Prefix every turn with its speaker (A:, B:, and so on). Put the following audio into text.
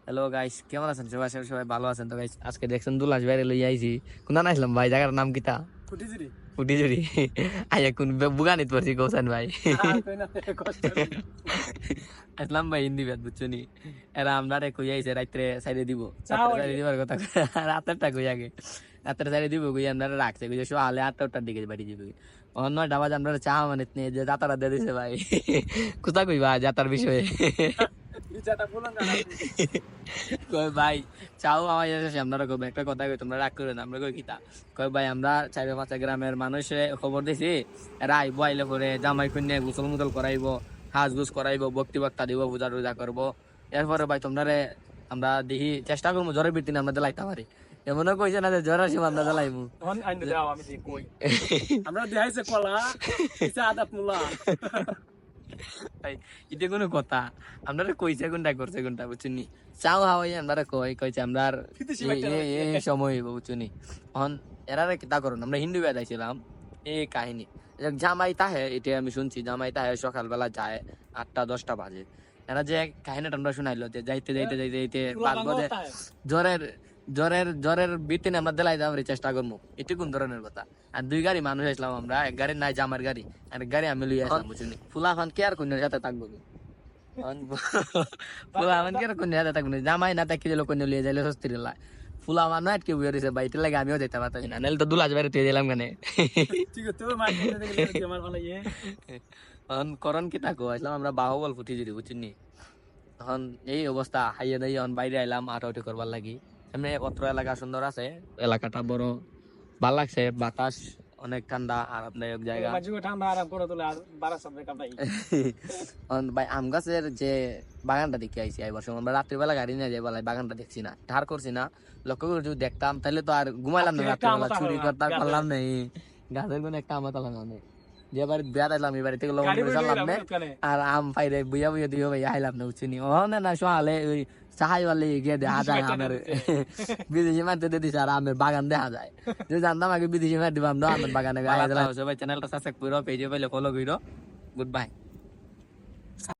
A: Hello guys, কেমন আছেন সবাই? আশা করি সবাই ভালো আছেন। তো গাইস, আজকে দেখছেন দুলাস বাইরে লই আইছি। কোন না আসলাম ভাই, জায়গার নাম কিতা?
B: ফুটিজুরি
A: ফুটিজুরি। আইয়া কোন বুগানিত পড়ছি কৌসান ভাই। আসলাম ভাই হিন্দি ব্যাট বুঝছো নি? এরা আমরা রে কই আইছে রাত্রে সাইডে দিব। সাইডে দিবার কথা। রাতেরটা কই আগে। রাতের সাইডে দিব কই আমরা রাখছে কই সো আলে 8টার দিকে বাড়ি যাবে। অন্য 9টা বাজে আমরা চা মানে যে যাতারা দিয়ে দিছে ভাই। কোথা কইবা যাতার বিষয়ে? কই ভাই চাও আমার এসে আপনারা কই একটা কথা কই তোমরা রাগ করে না, আমরা কই কিতা কই ভাই আমরা 4-5 গ্রামের মানুষে খবর দিছি, এরা আইব, আইলে করে জামাই কন্যা গোসল মুদল করাইবো, হাজগুজ করাইবো, ভক্তি বার্তা দিব, পূজা টুজা করবো। এরপরে ভাই তোমরা আমরা দেখি চেষ্টা করবো জ্বরের বৃত্তি আমরা দিলাইতে পারি। এমনও কইছে না যে জ্বর আসিম আমরা দিলাইমু।
B: আমরা দেখাইছে কলা আদাত মুলা
A: ভাই এটা কোনো কথা? আপনারা কইছে কোনটা করছে কোনটা বুঝছেন? চাও হাওয়াই আমরা কইছে আমরা সময় হইব বুঝছেন? এখন এরা কিতা করুন, আমরা হিন্দু বেদ আইছিলাম এই কাহিনী জামাই তাহে, এটা আমি শুনছি জামাই তাহে সকালবেলা যায় 8টা-10টা বাজে। এরা যে কাহিনীটা আমরা শুনাইলো যে যাইতে যাইতে যাইতে যাইতে বাজে জ্বরের জ্বরের জ্বরের বিতিনে আমরা দিলাই যাওয়ার চেষ্টা করবো, এটি কোন ধরনের কথা? আর 2 গাড়ি মানুষ আসলাম আমরা, এক গাড়ি নাই জামার গাড়ি, আর এক গাড়ি আমি লইয়া আসলাম বুঝলি। ফুলা খান কে আর কোন সাথে থাকবো? ফুলা খান কে আর কোন সাথে থাকবো? জামাই না থাকি দিল কোন লিয়ে যাইলে সস্তির লাই ফুলা আমার না আটকে বুঝে দিছে বাইতে লাগে, আমিও যেতে পারতাম না, নাহলে তো দুলাজ বাইরে তুই দিলাম কেন? করণ কি থাকো আসলাম আমরা বাহুবল ফুটি যদি বুঝছিনি। তখন এই অবস্থা হাইয়া দাই বাইরে আইলাম আটাউটি করবার লাগি। এমনি অত্র এলাকা সুন্দর আছে, এলাকাটা বড় ভাল লাগছে, বাতাস অনেক ঠান্ডা আরামদায়ক জায়গা। ভাই আম গাছের যে বাগানটা দেখে আইসি এবার সময় আমরা রাত্রিবেলা গাড়ি নিয়ে যাই বেলায় বাগানটা দেখছি না, ধার করছি না, লক্ষ্য করে যদি দেখতাম তাহলে তো আর ঘুমাইলাম না রাত্রিবেলা, চুরি করতে পারলাম নেই, গাছের কোনো একটা আমা তালাম না। যে বাড়ি বিয়াত আইলাম এই বাড়ি থেকে লবণ করে চাললাম না, আর আম পাইরে বুয়া বুয়া দিয়ে ভাই আইলাম না বুঝছিনি। ও না সকালে ওই সাহাই বালে গিয়ে দেখা যায় আমের বিদেশি মাঠে দিয়ে দিছে আর আমের বাগান দেখা যায়। যদি জানতাম আগে বিদেশি মাঠ দিবাম না আমের বাগানে। সবাই চ্যানেলটা সাবস্ক্রাইব করো, পেজে পাইলে ফলো করো। Good bye.